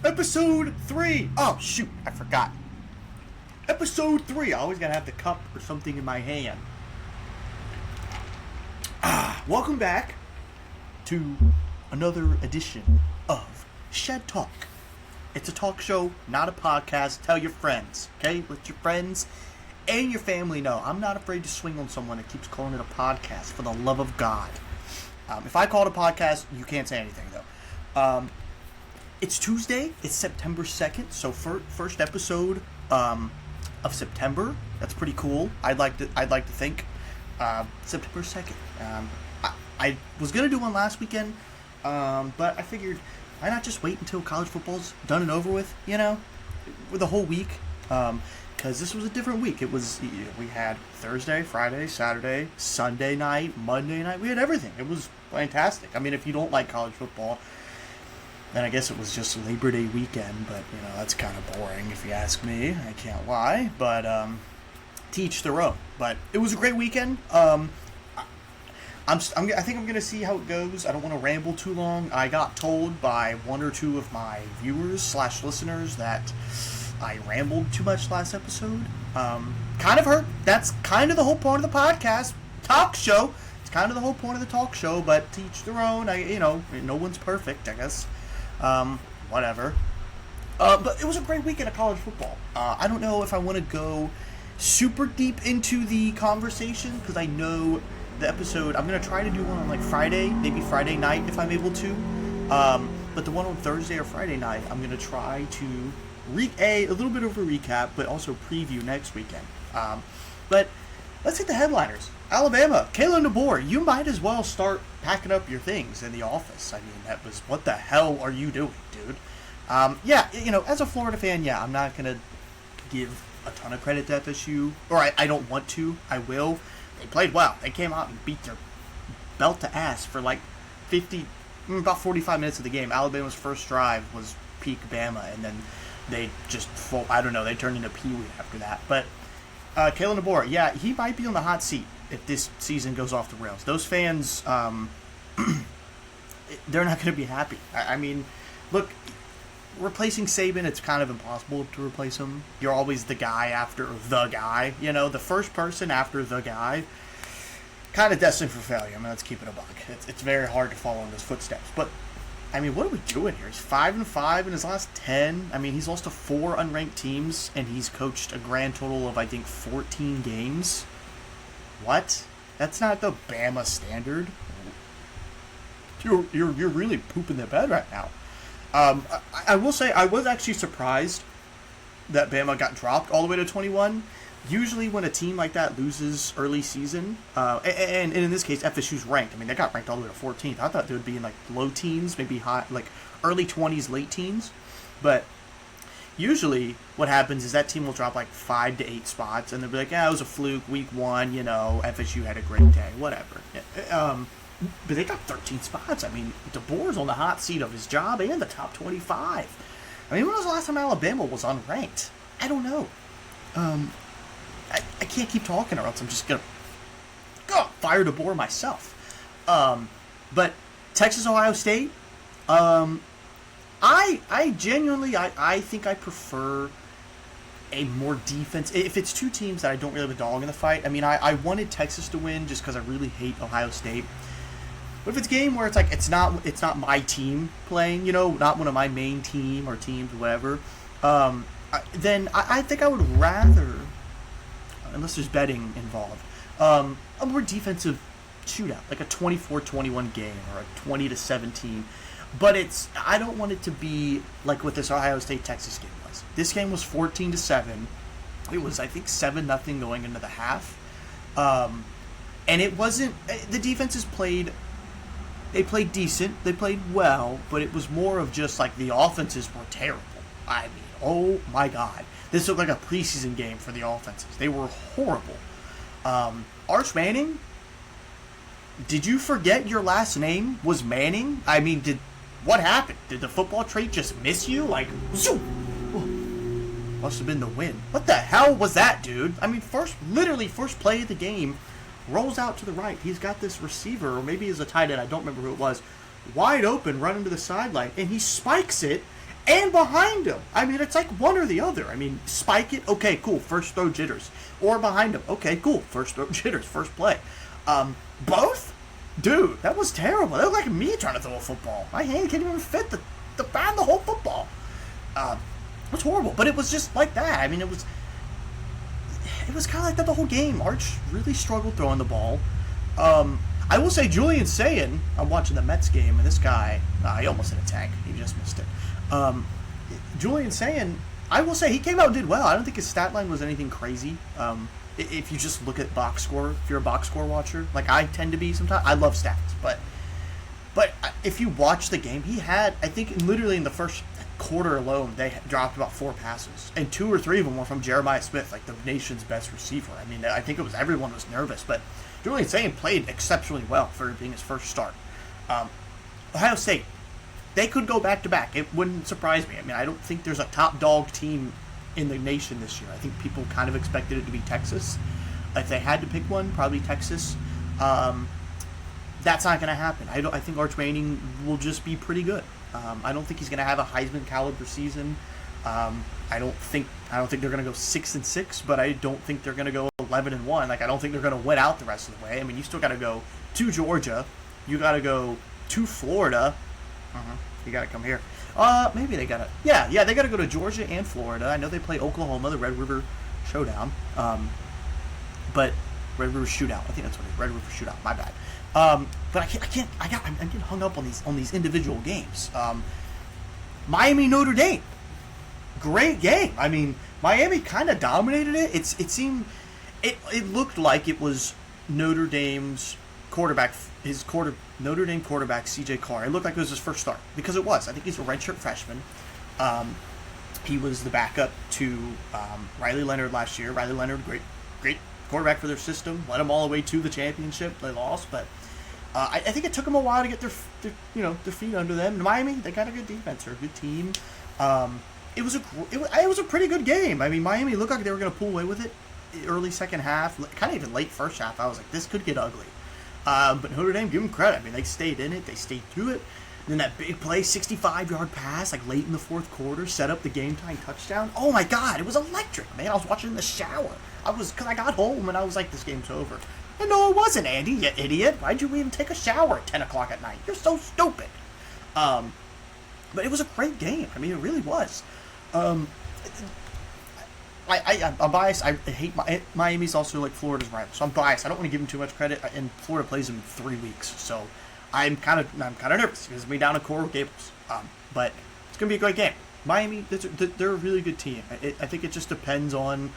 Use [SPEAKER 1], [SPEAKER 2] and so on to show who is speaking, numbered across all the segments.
[SPEAKER 1] Episode 3. Oh, shoot. I forgot. Episode 3. I always gotta have the cup or something in my hand. Welcome back to another edition of Shed Talk. It's a talk show, not a podcast. Tell your friends, okay? Let your friends and your family know. I'm not afraid to swing on someone that keeps calling it a podcast, for the love of God. If I call it a podcast, you can't say anything, though. It's Tuesday. It's September 2nd, so first episode of September. That's pretty cool. I'd like to think. September 2nd. I was going to do one last weekend, but I figured, why not just wait until college football's done and over with, with the whole week? Because this was a different week. It was, we had Thursday, Friday, Saturday, Sunday night, Monday night. We had everything. It was fantastic. I mean, if you don't like college football, then I guess it was just Labor Day weekend, but, that's kind of boring if you ask me. I can't lie, but to each their own. But it was a great weekend. I think I'm going to see how it goes. I don't want to ramble too long. I got told by one or two of my viewers/listeners that I rambled too much last episode. Kind of hurt. That's kind of the whole point of the podcast. Talk show. It's kind of the whole point of the talk show, but to each their own. No one's perfect, I guess. Whatever. But it was a great weekend of college football. I don't know if I want to go super deep into the conversation, because I know the episode, I'm going to try to do one on like Friday, maybe Friday night if I'm able to. But the one on Thursday or Friday night, I'm going to try to a little bit of a recap, but also preview next weekend. But let's hit the headliners. Alabama, Kalen DeBoer, you might as well start packing up your things in the office. I mean, that was, what the hell are you doing, dude? As a Florida fan, I'm not going to give a ton of credit to FSU, or I don't want to. I will. They played well. They came out and beat their belt to ass for like about 45 minutes of the game. Alabama's first drive was peak Bama, and then they just, they turned into Pee-wee after that. But Kalen DeBoer, he might be on the hot seat if this season goes off the rails. Those fans, they're not going to be happy. I mean, look, replacing Saban, it's kind of impossible to replace him. You're always the guy after the guy. The first person after the guy, kind of destined for failure. I mean, let's keep it a buck. It's very hard to follow in his footsteps. But, I mean, what are we doing here? He's 5-5 in his last 10. I mean, he's lost to 4 unranked teams, and he's coached a grand total of, I think, 14 games. What? That's not the Bama standard. You're really pooping the bed right now. I will say I was actually surprised that Bama got dropped all the way to 21. Usually when a team like that loses early season, and in this case FSU's ranked. I mean, they got ranked all the way to 14th. I thought they would be in like low teens, maybe high, like early 20s, late teens. But usually what happens is that team will drop like 5 to 8 spots, and they'll be like, it was a fluke, week 1, FSU had a great day, whatever. But they got 13 spots. I mean, DeBoer's on the hot seat of his job and the top 25. I mean, when was the last time Alabama was unranked? I don't know. I can't keep talking or else I'm just going to fire DeBoer myself. But Texas, Ohio State, I genuinely think I prefer a more defense. If it's two teams that I don't really have a dog in the fight, I mean, I wanted Texas to win just because I really hate Ohio State. But if it's a game where it's like it's not my team playing, not one of my main team or teams, whatever, then I think I would rather, unless there's betting involved, a more defensive shootout, like a 24-21 game or a 20-17. But I don't want it to be like what this Ohio State-Texas game was. This game was 14-7. It was, I think, 7-0 going into the half. And it wasn't, the defenses played decent. They played well, but it was more of just like the offenses were terrible. I mean, oh my God. This looked like a preseason game for the offenses. They were horrible. Arch Manning, did you forget your last name was Manning? I mean, what happened? Did the football trait just miss you? Like, must have been the win. What the hell was that, dude? I mean, first play of the game, rolls out to the right. He's got this receiver, or maybe he's a tight end, I don't remember who it was, wide open, running to the sideline, and he spikes it, and behind him. I mean, it's like one or the other. I mean, spike it, okay, cool, first throw jitters. Or behind him, okay, cool, first throw jitters, first play. Both? Dude, that was terrible. That looked like me trying to throw a football. My hand can't even fit the whole football. It was horrible, but it was just like that. I mean, it was kind of like that the whole game. Arch really struggled throwing the ball. I will say Julian Sayin, I'm watching the Mets game, and this guy, he almost hit a tank. He just missed it. Julian Sayin, I will say he came out and did well. I don't think his stat line was anything crazy. If you just look at box score, if you're a box score watcher, like I tend to be sometimes, I love stats, but if you watch the game, he had, I think literally in the first quarter alone, they dropped about 4 passes, and 2 or 3 of them were from Jeremiah Smith, like the nation's best receiver. I mean, I think everyone was nervous, but Julian Sayin played exceptionally well for being his first start. Ohio State, they could go back-to-back. It wouldn't surprise me. I mean, I don't think there's a top dog team in the nation this year. I think people kind of expected it to be Texas. If they had to pick one, probably Texas. That's not going to happen. I think Arch Manning will just be pretty good. I don't think he's going to have a Heisman caliber season. I don't think they're going to go 6-6, but I don't think they're going to go 11-1. Like, I don't think they're going to win out the rest of the way. I mean, you still got to go to Georgia. You got to go to Florida. You got to come here. Maybe they got to. Yeah, they got to go to Georgia and Florida. I know they play Oklahoma, the Red River Showdown. But Red River Shootout. I think that's what it is. Red River Shootout. My bad. But I'm getting hung up on these individual games. Miami Notre Dame. Great game. I mean, Miami kind of dominated it. It looked like it was Notre Dame's quarterback, Notre Dame quarterback C.J. Carr. It looked like it was his first start because it was. I think he's a redshirt freshman. He was the backup to Riley Leonard last year. Riley Leonard, great quarterback for their system. Led them all the way to the championship. They lost, but I think it took them a while to get their feet under them. In Miami, they got a good defense. They're a good team. It was a pretty good game. I mean, Miami looked like they were going to pull away with it early second half, kind of even late first half. I was like, this could get ugly. But Notre Dame, give them credit. I mean, they stayed in it. They stayed through it. And then that big play, 65-yard pass, like late in the fourth quarter, set up the game-tying touchdown. Oh, my God. It was electric, man. I was watching in the shower. Because I got home, and I was like, this game's over. And no, it wasn't, Andy, you idiot. Why'd you even take a shower at 10 o'clock at night? You're so stupid. But it was a great game. I mean, it really was. I'm biased. I hate Miami's also like Florida's rival, so I'm biased. I don't want to give them too much credit. And Florida plays them in 3 weeks, so I'm kind of nervous because it's me down to Coral Gables. But it's gonna be a great game. Miami, they're a really good team. I think it just depends on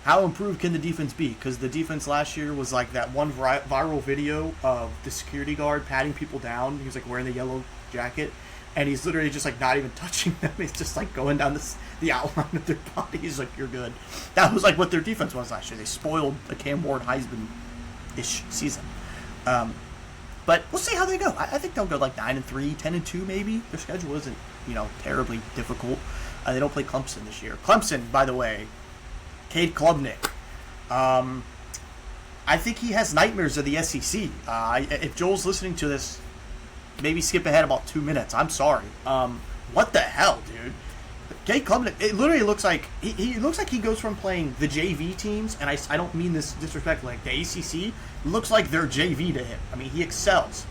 [SPEAKER 1] how improved can the defense be, because the defense last year was like that one viral video of the security guard patting people down. He was like wearing the yellow jacket, and he's literally just like not even touching them. He's just like going down the outline of their body. He's like, you're good. That was like what their defense was last year. They spoiled the Cam Ward Heisman-ish season. But we'll see how they go. I think they'll go like 9-3, 10-2 maybe. Their schedule isn't, terribly difficult. They don't play Clemson this year. Clemson, by the way, Cade Klubnik. I think he has nightmares of the SEC. If Joel's listening to this, maybe skip ahead about 2 minutes. I'm sorry. What the hell, dude? Cade Klubnik, it literally looks like he looks like he goes from playing the JV teams, and I don't mean this disrespectfully, like the ACC looks like they're JV to him. I mean, he excels.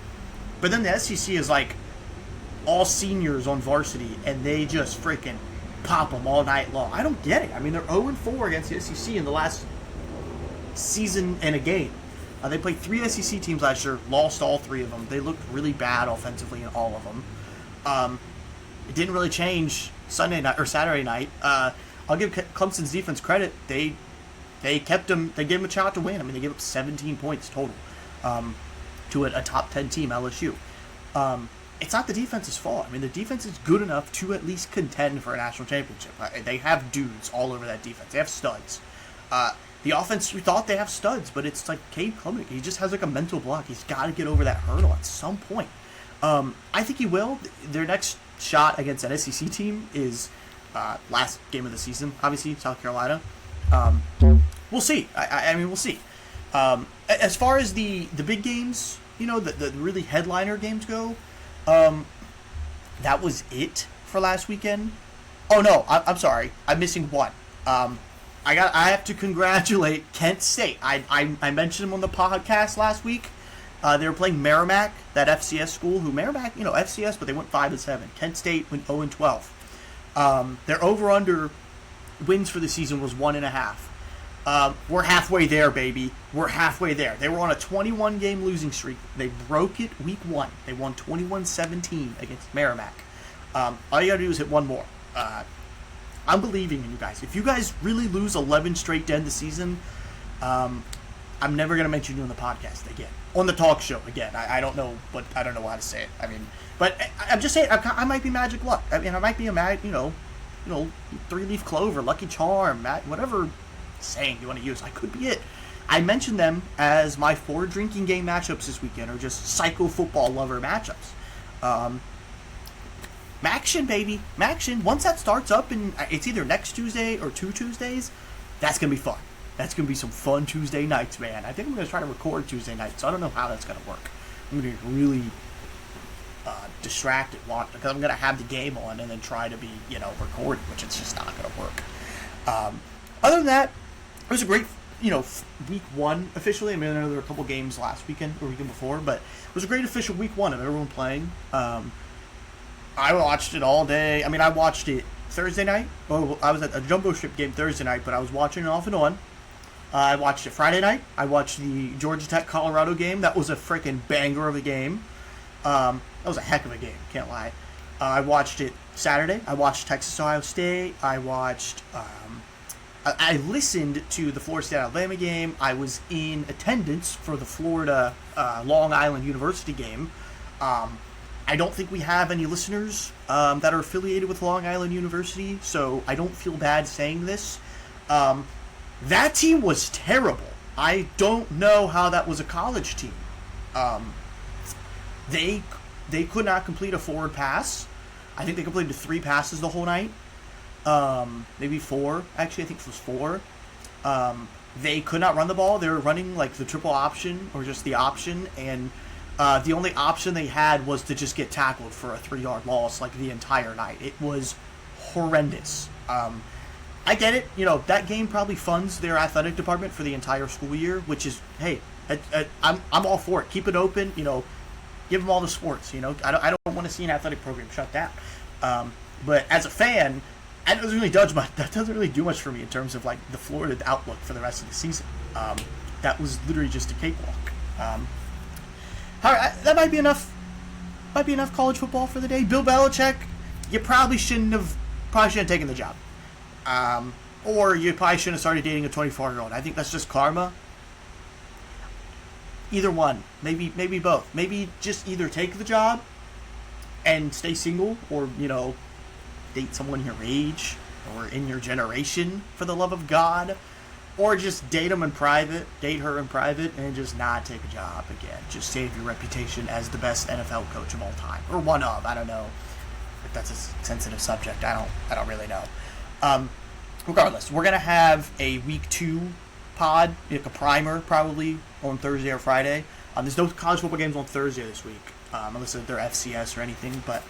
[SPEAKER 1] But then the SEC is like all seniors on varsity, and they just freaking pop them all night long. I don't get it. I mean, they're 0-4 against the SEC in the last season and a game. They played 3 SEC teams last year, lost all 3 of them. They looked really bad offensively in all of them. It didn't really change Sunday night or Saturday night. I'll give Clemson's defense credit. They kept them. They gave them a shot to win. I mean, they gave up 17 points total to a top 10 team, LSU. It's not the defense's fault. I mean, the defense is good enough to at least contend for a national championship. They have dudes all over that defense. They have studs. The offense, we thought they have studs, but it's like Cade Klubnik. He just has like a mental block. He's got to get over that hurdle at some point. I think he will. Their next shot against an SEC team is last game of the season, obviously, South Carolina. We'll see. I mean, we'll see. As far as the big games, the really headliner games go, that was it for last weekend. Oh no, I'm sorry. I'm missing one. I have to congratulate Kent State. I mentioned them on the podcast last week. They were playing Merrimack, that FCS school. Who Merrimack, FCS, but they went 5-7. Kent State went 0-12. Their over/under wins for the season was 1.5. We're halfway there, baby. We're halfway there. They were on a 21-game losing streak. They broke it week 1. They won 21-17 against Merrimack. All you gotta do is hit one more. I'm believing in you guys. If you guys really lose 11 straight to end the season, I'm never gonna mention you on the podcast again, on the talk show again. I don't know how to say it. I mean, but I'm just saying I might be magic luck. I mean, I might be a 3-leaf clover, lucky charm, whatever saying you want to use. I could be it. I mentioned them as my 4 drinking game matchups this weekend, or just psycho football lover matchups. Maction, baby. Maction. Once that starts up, and it's either next Tuesday or 2 Tuesdays, that's going to be fun. That's going to be some fun Tuesday nights, man. I think I'm going to try to record Tuesday nights, so I don't know how that's going to work. I'm going to be really distracted because I'm going to have the game on and then try to be, recording, which it's just not going to work. Other than that, it was a great, week 1 officially. I mean, I know there were a couple games last weekend or weekend before, but it was a great official week 1 of everyone playing. I watched it all day. I mean, I watched it Thursday night. Oh, I was at a Jumbo Ship game Thursday night, but I was watching it off and on. I watched it Friday night. I watched the Georgia Tech Colorado game. That was a freaking banger of a game. That was a heck of a game, can't lie. I watched it Saturday. I watched Texas Ohio State. I watched. I listened to the Florida State Alabama game. I was in attendance for the Florida Long Island University game. I don't think we have any listeners that are affiliated with Long Island University, so I don't feel bad saying this. That team was terrible. I don't know how that was a college team. They could not complete a forward pass. I think they completed 3 passes the whole night. Maybe 4. Actually, I think it was 4. They could not run the ball. They were running like the triple option or just the option, and the only option they had was to just get tackled for a 3-yard loss like the entire night. It was horrendous. I get it. That game probably funds their athletic department for the entire school year, which is, hey, I'm all for it. Keep it open. Give them all the sports. I don't want to see an athletic program shut down. But as a fan, that doesn't really do much for me in terms of like the Florida outlook for the rest of the season. That was literally just a cakewalk. That might be enough. Might be enough college football for the day. Bill Belichick, you probably shouldn't have taken the job. Or you probably shouldn't have started dating a 24-year-old. I think that's just karma. Either one. Maybe both. Maybe just either take the job and stay single, or, date someone your age or in your generation for the love of God. Or just date her in private, and just not take a job again. Just save your reputation as the best NFL coach of all time. Or one of. I don't know if that's a sensitive subject. I don't really know. Regardless, we're going to have a week 2 pod, like a primer probably on Thursday or Friday. There's no college football games on Thursday this week, unless they're FCS or anything, but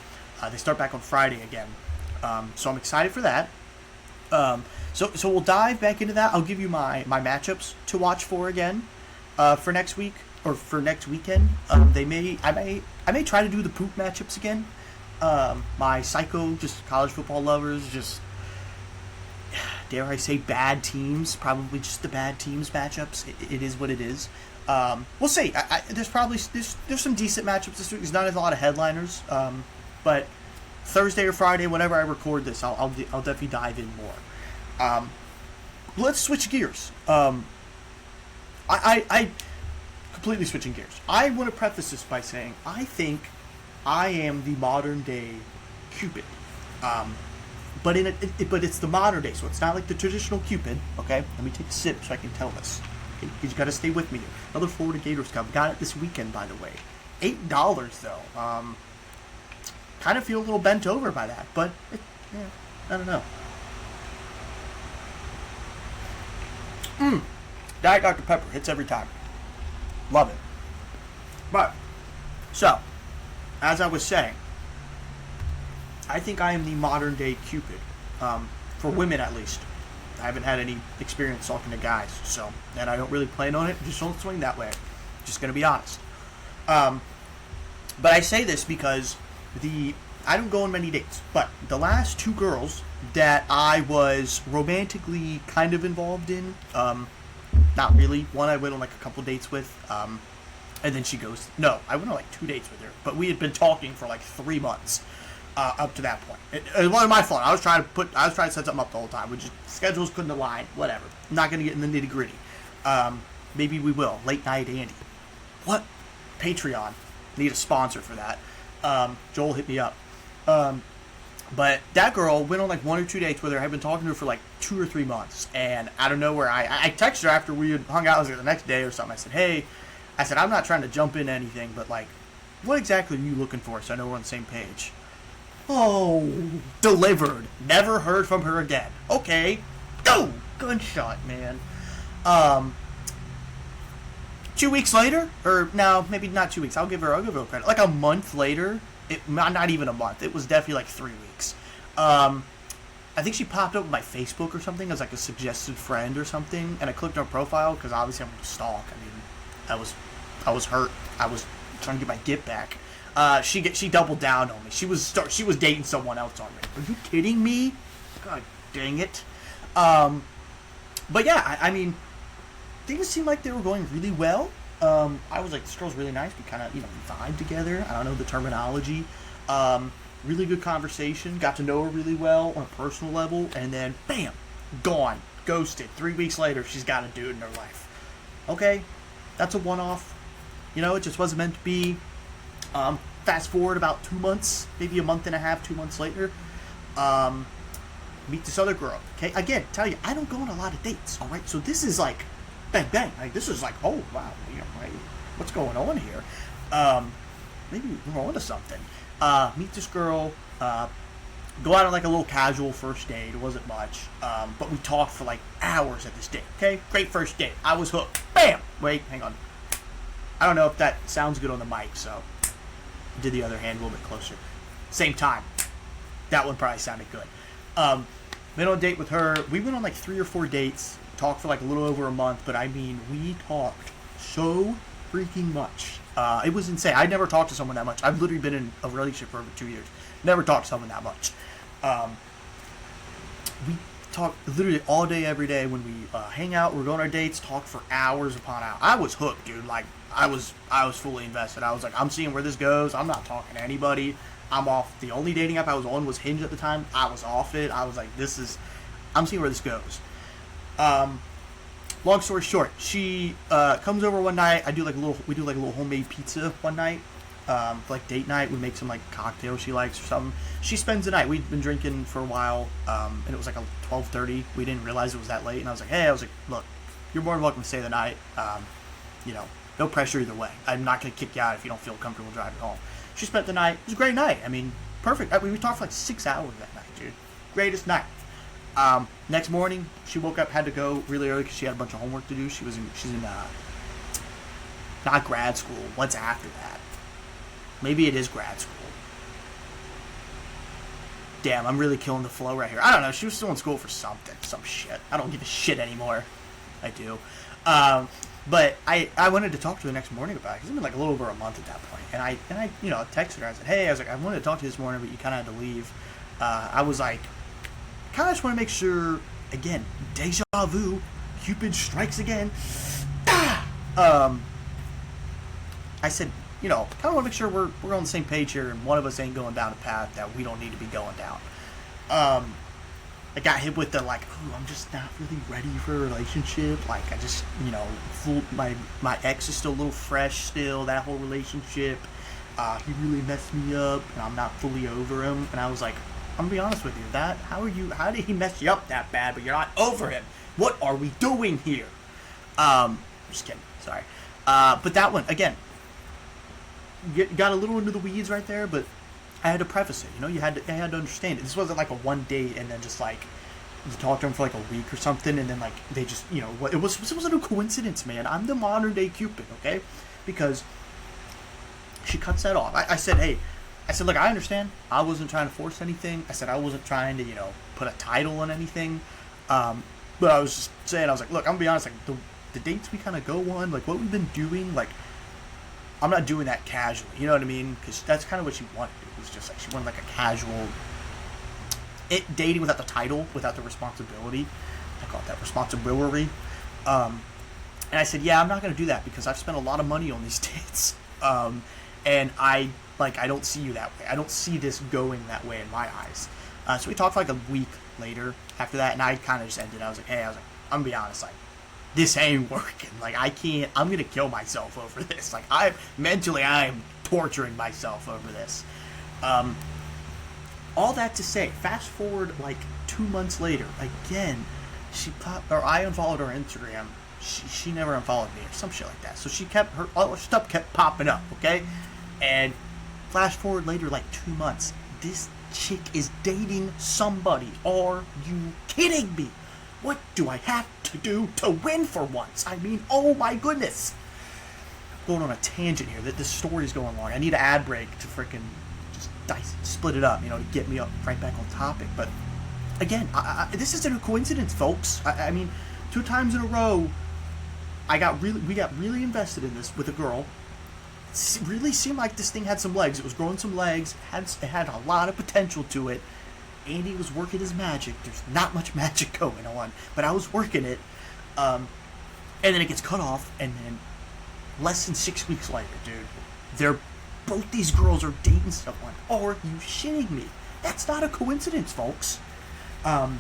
[SPEAKER 1] they start back on Friday again. So I'm excited for that. So we'll dive back into that. I'll give you my matchups to watch for again for next week or for next weekend. I may try to do the poop matchups again. My psycho, just college football lovers, just dare I say bad teams, probably just the bad teams matchups. It is what it is. We'll see. There's some decent matchups this week. There's not a lot of headliners, but Thursday or Friday, whenever I record this, I'll definitely dive in more. Let's switch gears. I completely switching gears. I want to preface this by saying I think I am the modern-day Cupid. But it's the modern day, so it's not like the traditional Cupid. Okay, let me take a sip so I can tell this. Okay, you got to stay with me here. Another Florida Gators Cup. Got it this weekend, by the way. $8 though. Kind of feel a little bent over by that, but I don't know. Diet Dr. Pepper hits every time. Love it. But so, as I was saying, I think I am the modern day Cupid. for women at least. I haven't had any experience talking to guys, so, and I don't really plan on it. Just don't swing that way. Just gonna be honest. But I say this because I don't go on many dates, but the last 2 girls that I was romantically kind of involved in, not really. One I went on like a couple dates with, and then she goes, no, I went on like 2 dates with her, but we had been talking for like 3 months up to that point. It wasn't my fault. I was trying to set something up the whole time. Schedules couldn't align. Whatever. I'm not gonna get in the nitty gritty. Maybe we will. Late night Andy. What? Patreon. Need a sponsor for that. Joel hit me up. But that girl went on like 1 or 2 dates with her. I've been talking to her for like 2 or 3 months, and out of nowhere, I texted her after we had hung out. I was like the next day or something. I said, hey, I'm not trying to jump into anything, but like, what exactly are you looking for? So I know we're on the same page. Oh, delivered. Never heard from her again. Okay, go. Good shot, man. 2 weeks later, or no, maybe not 2 weeks. I'll give her credit. Like a month later. Not even a month. It was definitely like 3 weeks. I think she popped up on my Facebook or something as like a suggested friend or something, and I clicked on her profile because obviously I'm going to stalk. I mean, I was hurt. I was trying to get my get back. She doubled down on me. She was dating someone else on me. Are you kidding me? God dang it. But yeah, I mean, things seemed like they were going really well. I was like, this girl's really nice. We kind of, vibe together. I don't know the terminology. Really good conversation. Got to know her really well on a personal level. And then, bam, gone. Ghosted. 3 weeks later, she's got a dude in her life. Okay, that's a one-off. It just wasn't meant to be. Fast forward about 2 months, maybe a month and a half, 2 months later. Meet this other girl. Okay, again, tell you, I don't go on a lot of dates. All right, so this is like, bang, bang. Like, this is like, oh, wow, like, what's going on here? Maybe we're on to something. Meet this girl, go out on like a little casual first date. It wasn't much, but we talked for like hours at this date. Okay, great first date. I was hooked. Bam! Wait, hang on. I don't know if that sounds good on the mic, so I did the other hand a little bit closer. Same time. That one probably sounded good. Went on a date with her. We went on like 3 or 4 dates. Talked for like a little over a month, but I mean, we talked so freaking much. It was insane. I'd never talked to someone that much. I've literally been in a relationship for over 2 years. Never talked to someone that much. We talk literally all day, every day. When we hang out, we're going on our dates, talk for hours upon hours. I was hooked, dude. Like, I was fully invested. I was like, I'm seeing where this goes. I'm not talking to anybody. I'm off. The only dating app I was on was Hinge at the time. I was off it. I was like, I'm seeing where this goes. Long story short, she comes over one night. We do like a little homemade pizza one night. Like date night. We make some like cocktail she likes or something. She spends the night. We'd been drinking for a while, and it was like 12:30. We didn't realize it was that late, and I was like, look, you're more than welcome to stay the night. No pressure either way. I'm not gonna kick you out if you don't feel comfortable driving home. She spent the night. It was a great night. I mean, perfect. We talked for like 6 hours that night, dude. Greatest night. Next morning, she woke up, had to go really early because she had a bunch of homework to do. She's in not grad school. What's after that? Maybe it is grad school. Damn, I'm really killing the flow right here. I don't know. She was still in school for something. Some shit. I don't give a shit anymore. I do. But I wanted to talk to her the next morning about it because it's been like a little over a month at that point. And I texted her. I said, hey, I wanted to talk to you this morning, but you kind of had to leave. I was like, kind of just want to make sure, again, deja vu, Cupid strikes again. I said, kind of want to make sure we're on the same page here and one of us ain't going down a path that we don't need to be going down. I got hit with the like, oh, I'm just not really ready for a relationship. Like, I just, my ex is still a little fresh still, that whole relationship. He really messed me up and I'm not fully over him. And I was like, I'm gonna be honest with you, how did he mess you up that bad, but you're not over him? What are we doing here? Just kidding, sorry. But that one, again, got a little into the weeds right there, but I had to preface it, I had to understand it. This wasn't like a one date and then just like, you talked to him for like a week or something and then like, they just, it wasn't a coincidence, man. I'm the modern day Cupid, okay? Because she cuts that off. I said, hey, I said, look, I understand. I wasn't trying to force anything. I said I wasn't trying to, put a title on anything. But I was just saying, I was like, look, I'm going to be honest, like, the dates we kind of go on, like, what we've been doing, like, I'm not doing that casually. You know what I mean? Because that's kind of what she wanted. It was just like, she wanted, like, a casual, dating without the title, without the responsibility. I call it that, responsibility. And I said, yeah, I'm not going to do that because I've spent a lot of money on these dates. And I don't see you that way. I don't see this going that way in my eyes. So we talked for like a week later after that, and I kind of just ended. I was like, I'm going to be honest, like, this ain't working. Like, I'm going to kill myself over this. Like, I am torturing myself over this. All that to say, fast forward like 2 months later, again, I unfollowed her Instagram. She never unfollowed me or some shit like that. So all her stuff kept popping up, okay? And flash forward later, like 2 months, this chick is dating somebody. Are you kidding me? What do I have to do to win for once? I mean, oh my goodness. I'm going on a tangent here. This story's going long. I need an ad break to freaking just split it up, to get me up right back on topic. But again, this isn't a coincidence, folks. I mean, 2 times in a row, we got really invested in this with a girl. It really seemed like this thing had some legs. It was growing some legs. It had a lot of potential to it. Andy was working his magic. There's not much magic going on, but I was working it. And then it gets cut off, and then less than 6 weeks later, dude, both these girls are dating someone. Are you shitting me? That's not a coincidence, folks. I'm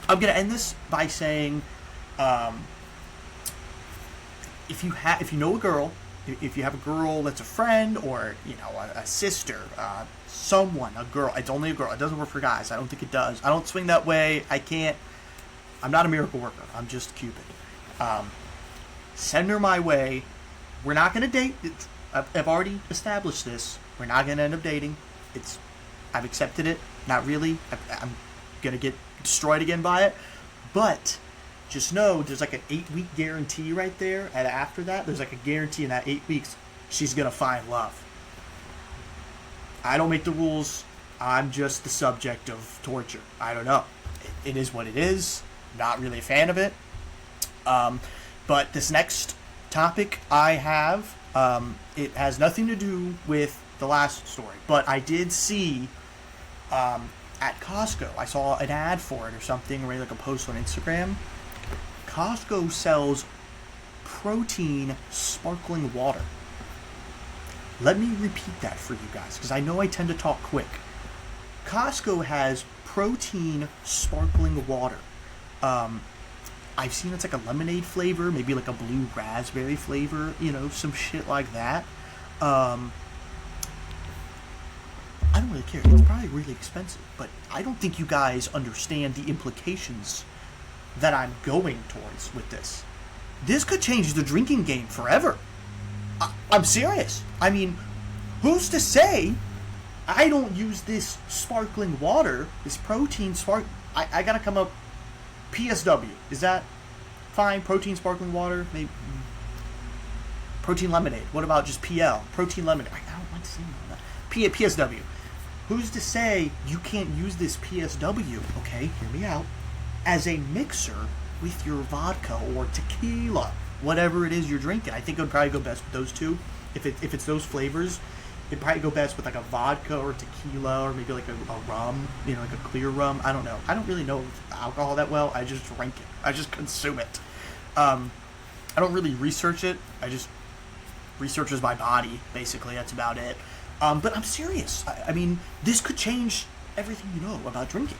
[SPEAKER 1] gonna end this by saying, if you know a girl, if you have a girl that's a friend or a sister, someone, a girl, it's only a girl. It doesn't work for guys. I don't think it does. I don't swing that way. I can't. I'm not a miracle worker. I'm just Cupid. Send her my way. We're not gonna date. I've already established this. We're not gonna end up dating. I've accepted it. Not really. I'm gonna get destroyed again by it. But just know there's like an 8-week guarantee right there, and after that, there's like a guarantee in that 8 weeks she's gonna find love. I don't make the rules. I'm just the subject of torture. I don't know. It is what it is. Not really a fan of it. But this next topic I have, it has nothing to do with the last story, but I did see at Costco, I saw an ad for it or something, or like a post on Instagram. Costco sells protein sparkling water. Let me repeat that for you guys, because I know I tend to talk quick. Costco has protein sparkling water. I've seen it's like a lemonade flavor, maybe like a blue raspberry flavor, some shit like that. I don't really care. It's probably really expensive, but I don't think you guys understand the implications that I'm going towards with this. This could change the drinking game forever. I'm serious. I mean, who's to say I don't use this sparkling water, this protein I gotta come up. PSW. Is that fine? Protein sparkling water? Maybe. Protein lemonade. What about just PL? Protein lemonade. I don't like saying all that. PSW. Who's to say you can't use this PSW, okay, hear me out, as a mixer with your vodka or tequila, whatever it is you're drinking? I think it would probably go best with those two. If it's those flavors, it'd probably go best with like a vodka or tequila or maybe like a rum, like a clear rum. I don't know. I don't really know alcohol that well. I just drink it. I just consume it. I don't really research it. I just researches my body, basically. That's about it. But I'm serious. I mean, this could change everything you know about drinking.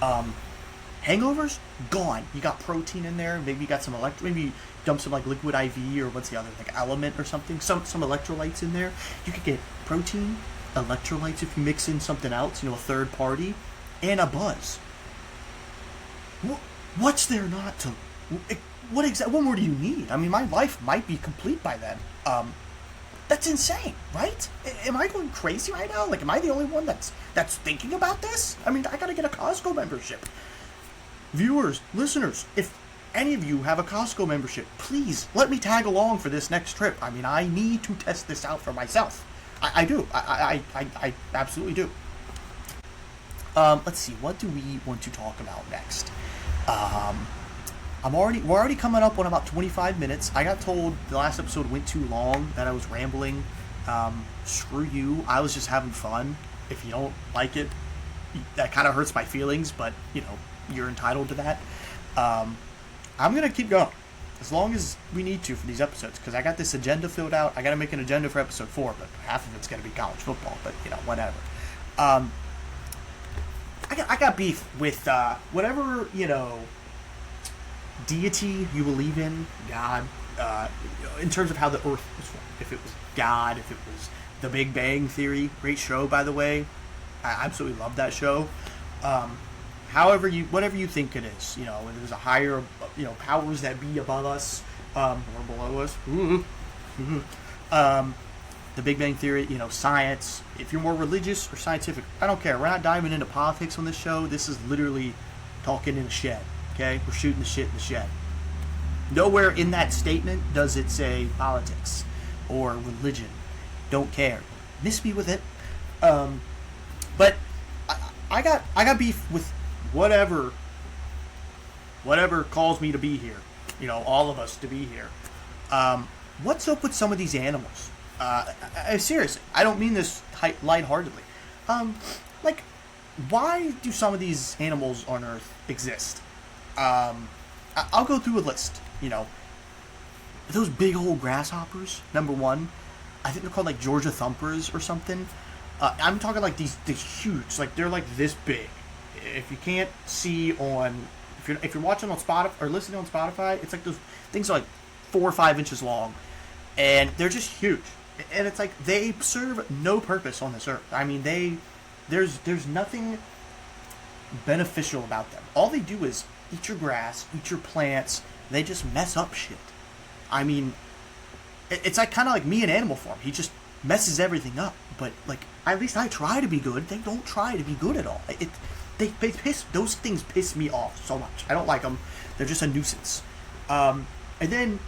[SPEAKER 1] Hangovers? Gone. You got protein in there. Maybe you got some maybe you dump some like liquid IV or what's the other, like Element or something. Some electrolytes in there. You could get protein, electrolytes if you mix in something else, a third party, and a buzz. What's there not to? What more do you need? I mean, my life might be complete by then. That's insane, right? Am I going crazy right now? Like, am I the only one that's thinking about this? I mean, I gotta get a Costco membership. Viewers, listeners, if any of you have a Costco membership, please let me tag along for this next trip. I mean, I need to test this out for myself. I do. I absolutely do. Let's see. What do we want to talk about next? We're already coming up on about 25 minutes. I got told the last episode went too long, that I was rambling. Screw you. I was just having fun. If you don't like it, that kind of hurts my feelings, but, you're entitled to that. I'm going to keep going as long as we need to for these episodes, because I got this agenda filled out. I got to make an agenda for episode 4, but half of it's going to be college football, but, whatever. I got beef with whatever, deity you believe in, God, in terms of how the earth was formed. If it was God, if it was the Big Bang Theory, great show, by the way. I absolutely love that show. Whatever you think it is, there's a higher, powers that be above us, or below us. The Big Bang Theory, science. If you're more religious or scientific, I don't care. We're not diving into politics on this show. This is literally talking in a shed. Okay, we're shooting the shit in the shed. Nowhere in that statement does it say politics or religion. Don't care. Miss me with it. But I got beef with whatever calls me to be here. All of us to be here. What's up with some of these animals? Seriously, I don't mean this lightheartedly. Why do some of these animals on Earth exist? I'll go through a list. Those big old grasshoppers. Number one, I think they're called like Georgia thumpers or something. I'm talking like these huge, like they're like this big. If you can't see if you're watching on Spotify or listening on Spotify, it's like those things are like 4 or 5 inches long, and they're just huge. And it's like they serve no purpose on this earth. I mean, there's nothing beneficial about them. All they do is eat your grass, eat your plants. They just mess up shit. I mean, it's like kind of like me in animal form. He just messes everything up. But at least I try to be good. They don't try to be good at all. Those things piss me off so much. I don't like them. They're just a nuisance. And then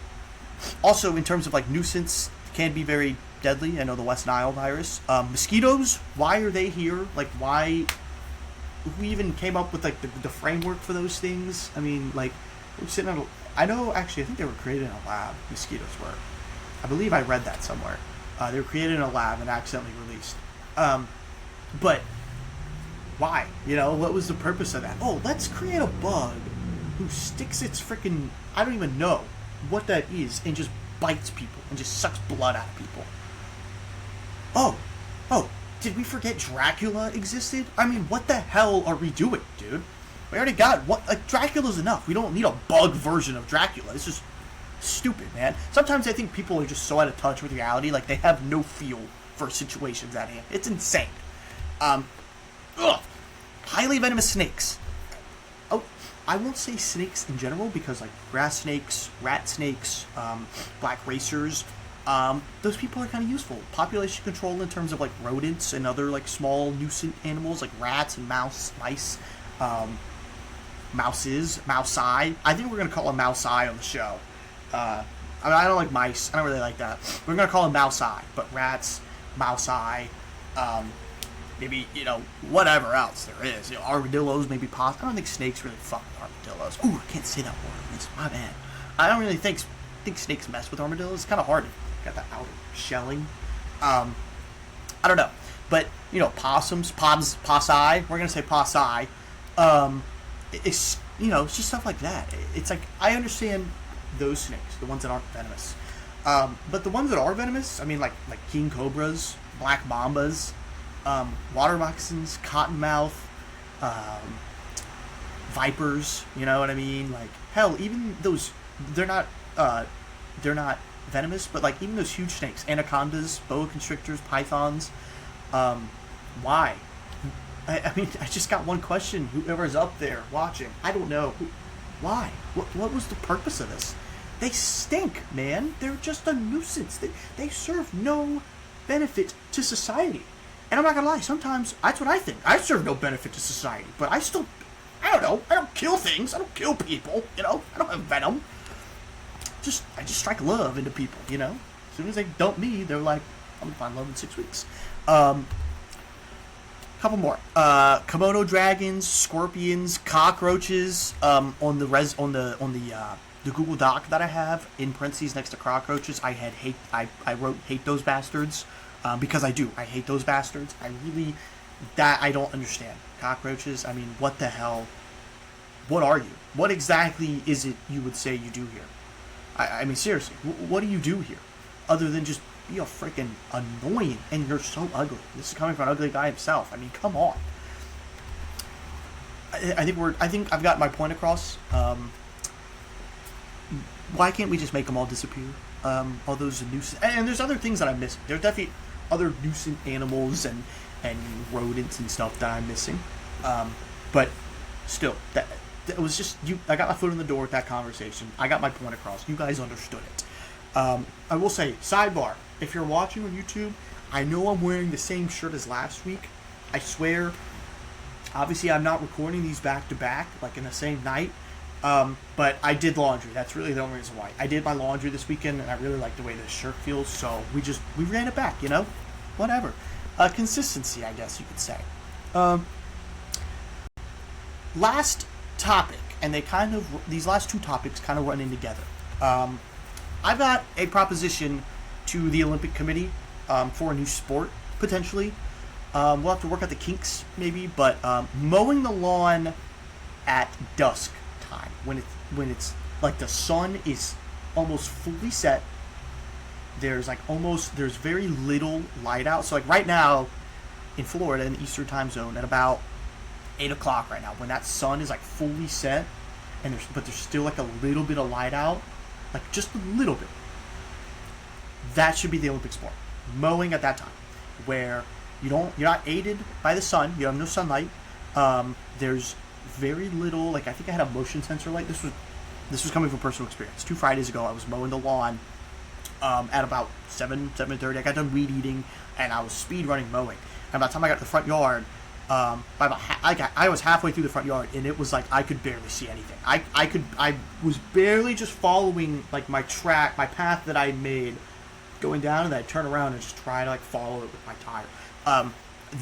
[SPEAKER 1] also in terms of nuisance, can be very deadly. I know the West Nile virus. Mosquitoes. Why are they here? Why? Who even came up with the framework for those things? I mean, we're sitting on. I think they were created in a lab. Mosquitoes were. I believe I read that somewhere. They were created in a lab and accidentally released. But why? What was the purpose of that? Oh, let's create a bug who sticks its freaking, I don't even know what that is, and just bites people and just sucks blood out of people. Oh, did we forget Dracula existed? I mean, what the hell are we doing, dude? We already got Dracula's enough. We don't need a bug version of Dracula. It's just stupid, man. Sometimes I think people are just so out of touch with reality, they have no feel for situations at hand. It's insane. Highly venomous snakes. Oh, I won't say snakes in general because grass snakes, rat snakes, black racers, those people are kind of useful. Population control in terms of rodents and other small nuisance animals like rats and mice. Mousei. I think we're gonna call them mousei on the show. I don't like mice. I don't really like that. We're gonna call them mousei, but rats, mousei, maybe whatever else there is. Armadillos, maybe possums. I don't think snakes really fuck with armadillos. Ooh, I can't say that word. It's my bad. I don't really think snakes mess with armadillos. It's kind of hard to get that outer shelling. I don't know, but possums, possei. We're gonna say possei. It's it's just stuff like that. It's I understand those snakes, the ones that aren't venomous, but the ones that are venomous, I mean, like king cobras, black mambas, water moccasins, cottonmouth, vipers. You know what I mean? Hell, even those they're not venomous, but even those huge snakes, anacondas, boa constrictors, pythons. Why? I mean, I just got one question. Whoever's up there watching, I don't know. Why? What was the purpose of this? They stink, man. They're just a nuisance. They serve no benefit to society. And I'm not gonna lie, sometimes that's what I think. I serve no benefit to society, but I don't know. I don't kill things. I don't kill people. I don't have venom. I just strike love into people. As soon as they dump me, they're like, I'm gonna find love in 6 weeks. Couple more. Komodo dragons, scorpions, cockroaches. On the Google Doc that I have in parentheses next to cockroaches, I wrote hate those bastards, because I do. I hate those bastards. I don't understand cockroaches. I mean, what the hell? What are you? What exactly is it you would say you do here? I mean, seriously, what do you do here, other than just be a freaking annoying? And you're so ugly. This is coming from an ugly guy himself. I mean, come on. I think I've got my point across. Why can't we just make them all disappear? All those nuisance, and there's other things that I'm missing. There's definitely other nuisance animals and rodents and stuff that I'm missing. But still, that was just you. I got my foot in the door with that conversation. I got my point across. You guys understood it. I will say, sidebar, if you're watching on YouTube, I know I'm wearing the same shirt as last week. I swear. Obviously, I'm not recording these back to back, like in the same night. But I did laundry. That's really the only reason why. I did my laundry this weekend, and I really like the way this shirt feels, so we ran it back, you know? Whatever. Consistency, I guess you could say. Last topic, and these last two topics kind of run in together. I've got a proposition to the Olympic Committee for a new sport, potentially. We'll have to work out the kinks, maybe, but mowing the lawn at dusk time, when it's like the sun is almost fully set, there's very little light out. So like right now in Florida, in the Eastern time zone, at about 8 o'clock right now, when that sun is like fully set, but there's still like a little bit of light out, like just a little bit, that should be the Olympic sport. Mowing at that time, where you're not aided by the sun, you have no sunlight, there's very little, like I think I had a motion sensor light. This was coming from personal experience. 2 Fridays ago, I was mowing the lawn at about 7:30. I got done weed eating, and I was speed running mowing. And by the time I got to the front yard, I was halfway through the front yard, and it was like I could barely see anything. I was barely just following like my path that I made, going down, and then I'd turn around and just try to like follow it with my tire.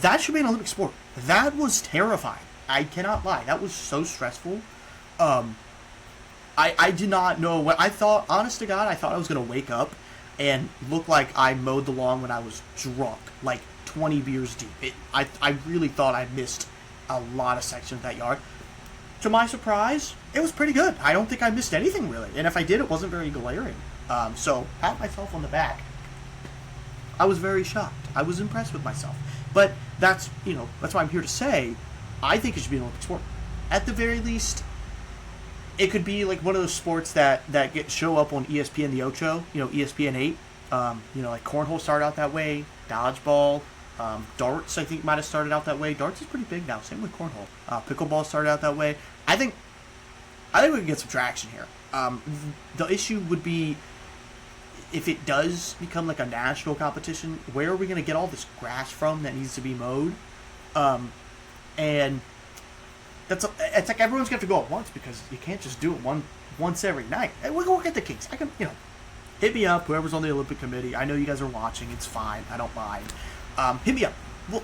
[SPEAKER 1] That should be an Olympic sport. That was terrifying. I cannot lie. That was so stressful. I did not know what I thought. Honest to God, I thought I was going to wake up and look like I mowed the lawn when I was drunk, like 20 beers deep. I really thought I missed a lot of sections of that yard. To my surprise, it was pretty good. I don't think I missed anything, really. And if I did, it wasn't very glaring. So, pat myself on the back. I was very shocked. I was impressed with myself. But that's why I'm here to say, I think it should be an Olympic sport. At the very least, it could be like one of those sports that show up on ESPN the Ocho, ESPN 8. Like cornhole started out that way, dodgeball, darts I think might have started out that way. Darts is pretty big now, same with cornhole. Pickleball started out that way. I think we can get some traction here. The issue would be, if it does become like a national competition, where are we going to get all this grass from that needs to be mowed? And it's like everyone's going to have to go at once, because you can't just do it once every night. We'll get the kinks. I can, hit me up, whoever's on the Olympic Committee. I know you guys are watching. It's fine. I don't mind. Hit me up. Well,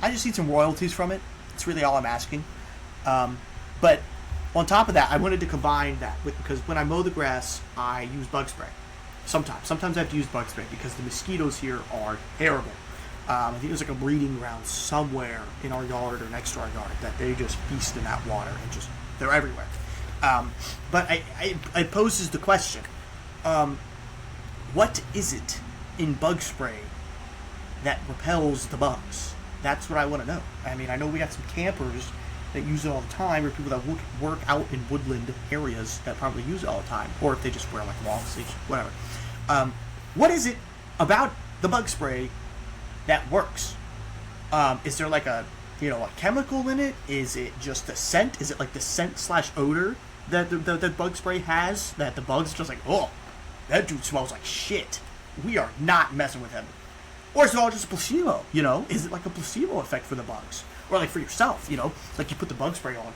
[SPEAKER 1] I just need some royalties from it. It's really all I'm asking. But on top of that, I wanted to combine that because when I mow the grass, I use bug spray. Sometimes I have to use bug spray because the mosquitoes here are terrible. I think there's like a breeding ground somewhere in our yard or next to our yard that they just feast in that water and they're everywhere. But it poses the question, what is it in bug spray that repels the bugs? That's what I want to know. I mean, I know we got some campers that use it all the time, or people that work out in woodland areas that probably use it all the time, or if they just wear like long sleeves, whatever. What is it about the bug spray that works? Is there like a chemical in it? Is it just the scent? Is it like the scent / odor that the bug spray has, that the bugs just like, oh, that dude smells like shit, we are not messing with him? Or is it all just a placebo? Is it like a placebo effect for the bugs? Or like for yourself, like you put the bug spray on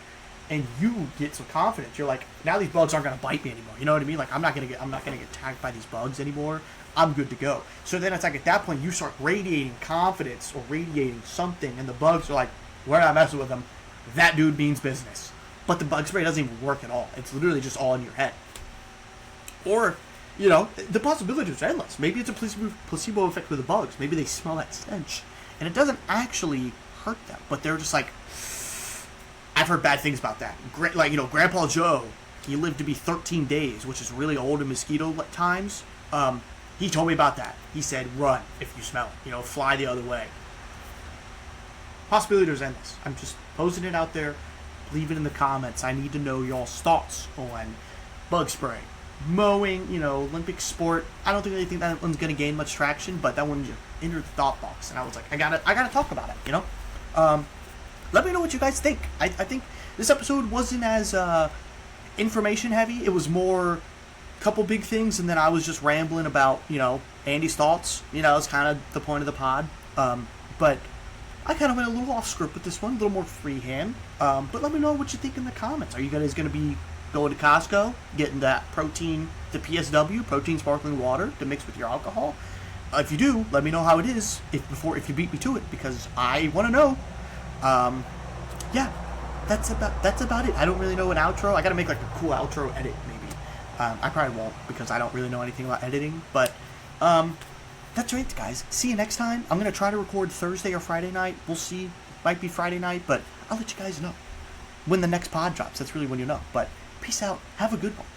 [SPEAKER 1] and you get some confidence. You're like, now these bugs aren't gonna bite me anymore. You know what I mean? Like I'm not gonna get attacked by these bugs anymore. I'm good to go. So then it's like at that point you start radiating confidence or radiating something, and the bugs are like, we're not messing with them. That dude means business. But the bug spray doesn't even work at all. It's literally just all in your head. Or, you know, the possibility is endless. Maybe it's a placebo effect with the bugs. Maybe they smell that stench, and it doesn't actually hurt them. But they're just like, I've heard bad things about that. Like, you know, Grandpa Joe, he lived to be 13 days, which is really old in mosquito times. He told me about that. He said, run if you smell it. You know, fly the other way. Possibilities are endless. I'm just posing it out there. Leave it in the comments. I need to know y'all's thoughts on bug spray, mowing, you know, Olympic sport. I don't really think that one's going to gain much traction, but that one just entered the thought box, and I was like, I gotta talk about it, you know? Let me know what you guys think. I think this episode wasn't as information heavy. It was more couple big things, and then I was just rambling about, you know, Andy's thoughts. You know, it's kind of the point of the pod. But I kind of went a little off script with this one, a little more freehand. But let me know what you think in the comments. Are you guys going to be going to Costco, getting that protein, the PSW, protein sparkling water to mix with your alcohol? If you do, let me know how it is if you beat me to it, because I want to know. Yeah, that's about it. I don't really know an outro. I got to make like a cool outro edit, maybe. I probably won't, because I don't really know anything about editing. But that's right, guys. See you next time. I'm going to try to record Thursday or Friday night. We'll see. Might be Friday night, but I'll let you guys know when the next pod drops. That's really when you know. But peace out. Have a good one.